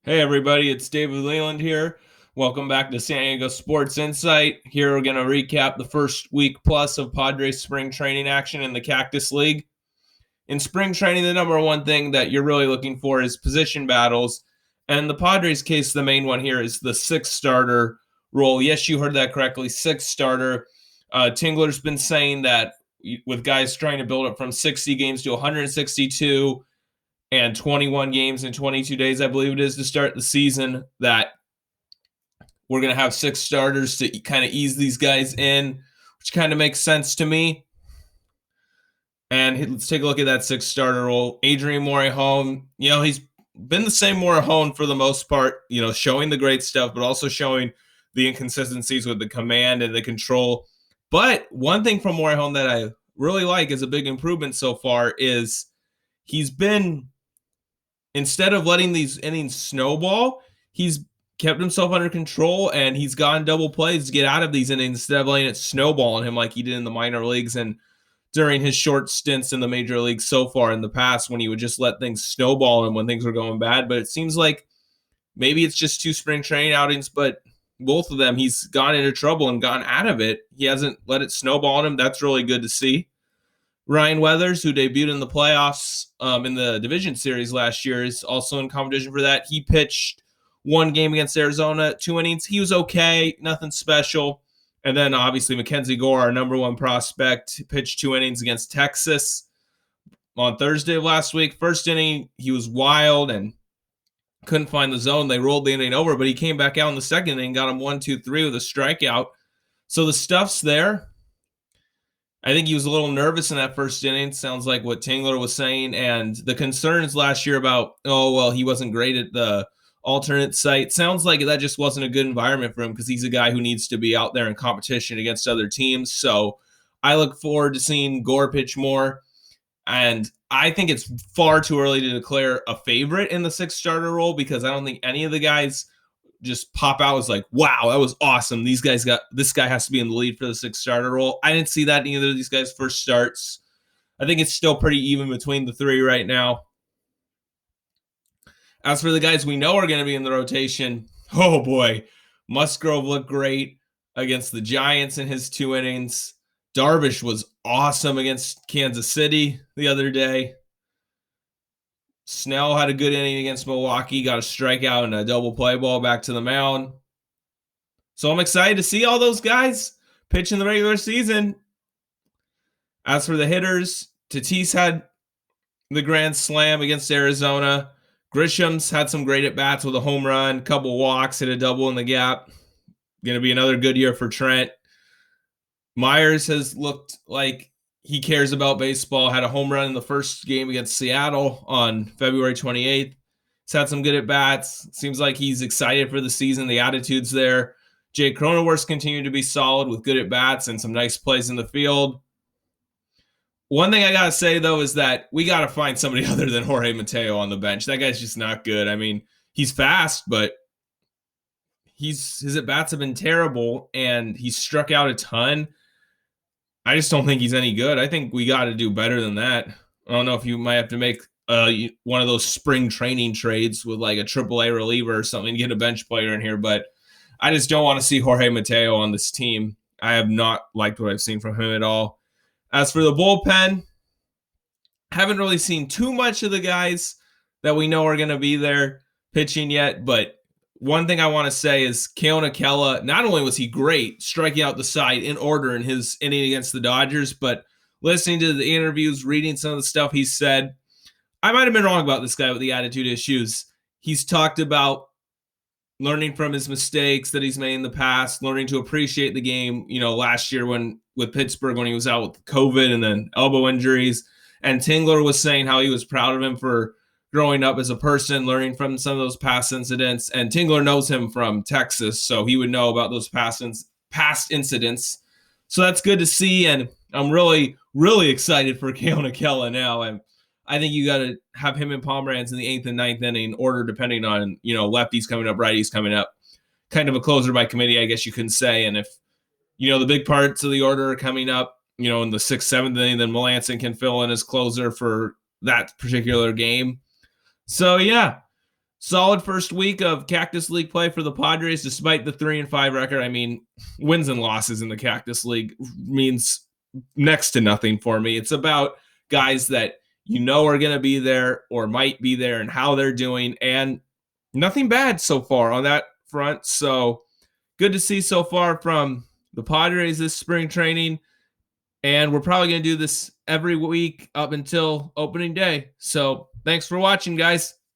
Hey everybody, it's David Leland here. Welcome back to San Diego Sports Insight. Here we're going to recap the first week plus of Padres spring training action in the Cactus League. In spring training, the number one thing that you're really looking for is position battles. And in the Padres case, the main one here is the sixth starter role. Yes, you heard that correctly, sixth starter. Tingler's been saying that with guys trying to build up from 60 games to 162, and 21 games in 22 days, I believe it is, to start the season, that we're going to have six starters to kind of ease these guys in, which kind of makes sense to me. And let's take a look at that sixth starter role. Adrian Morejon, he's been the same Morejon for the most part, showing the great stuff, but also showing the inconsistencies with the command and the control. But one thing from Morejon that I really like as a big improvement so far is he's been, instead of letting these innings snowball, he's kept himself under control and he's gotten double plays to get out of these innings instead of letting it snowball on him like he did in the minor leagues and during his short stints in the major leagues so far in the past, when he would just let things snowball on him when things were going bad. But it seems like maybe it's just two spring training outings, but both of them he's gone into trouble and gotten out of it. He hasn't let it snowball on him. That's really good to see. Ryan Weathers, who debuted in the playoffs in the division series last year, is also in competition for that. He pitched one game against Arizona, 2 innings. He was okay, nothing special. And then obviously Mackenzie Gore, our number one prospect, pitched 2 innings against Texas on Thursday of last week. First inning, he was wild and couldn't find the zone. They rolled the inning over, but he came back out in the second inning, got him 1-2-3 with a strikeout. So the stuff's there. I think he was a little nervous in that first inning. Sounds like what Tingler was saying. And the concerns last year about, he wasn't great at the alternate site. Sounds like that just wasn't a good environment for him because he's a guy who needs to be out there in competition against other teams. So I look forward to seeing Gore pitch more. And I think it's far too early to declare a favorite in the sixth starter role because I don't think any of the guys just pop out as like, wow, that was awesome. This guy has to be in the lead for the sixth starter role. I didn't see that in either of these guys' first starts. I think it's still pretty even between the three right now. As for the guys we know are going to be in the rotation, oh boy, Musgrove looked great against the Giants in his 2 innings. Darvish was awesome against Kansas City the other day. Snell had a good inning against Milwaukee, got a strikeout and a double play ball back to the mound. So I'm excited to see all those guys pitch in the regular season. As for the hitters, Tatis had the grand slam against Arizona. Grisham's had some great at-bats with a home run, couple walks, hit a double in the gap. Going to be another good year for Trent. Myers has looked like he cares about baseball, had a home run in the first game against Seattle on February 28th. He's had some good at-bats. Seems like he's excited for the season. The attitude's there. Jake Cronenworth's continued to be solid with good at-bats and some nice plays in the field. One thing I got to say, though, is that we got to find somebody other than Jorge Mateo on the bench. That guy's just not good. I mean, he's fast, but his at-bats have been terrible, and he's struck out a ton. I just don't think he's any good. I think we got to do better than that. I don't know if you might have to make one of those spring training trades with like a AAA reliever or something to get a bench player in here, but I just don't want to see Jorge Mateo on this team. I have not liked what I've seen from him at all. As for the bullpen, haven't really seen too much of the guys that we know are going to be there pitching yet, but one thing I want to say is Keone Kela, not only was he great striking out the side in order in his inning against the Dodgers, but listening to the interviews, reading some of the stuff he said, I might have been wrong about this guy with the attitude issues. He's talked about learning from his mistakes that he's made in the past, learning to appreciate the game, last year with Pittsburgh when he was out with COVID and then elbow injuries. And Tingler was saying how he was proud of him for growing up as a person, learning from some of those past incidents. And Tingler knows him from Texas, so he would know about those past incidents. So that's good to see, and I'm really, really excited for Keone Kela now. I think you got to have him and Pomeranz in the 8th and 9th inning order, depending on, lefties coming up, righties coming up. Kind of a closer by committee, I guess you can say. And if, the big parts of the order are coming up, in the 6th, 7th inning, then Melancon can fill in as closer for that particular game. So, yeah, solid first week of Cactus League play for the Padres, despite the 3-5 record. I mean, wins and losses in the Cactus League means next to nothing for me. It's about guys that you know are going to be there or might be there and how they're doing, and nothing bad so far on that front. So good to see so far from the Padres this spring training. And we're probably going to do this every week up until opening day. So thanks for watching, guys.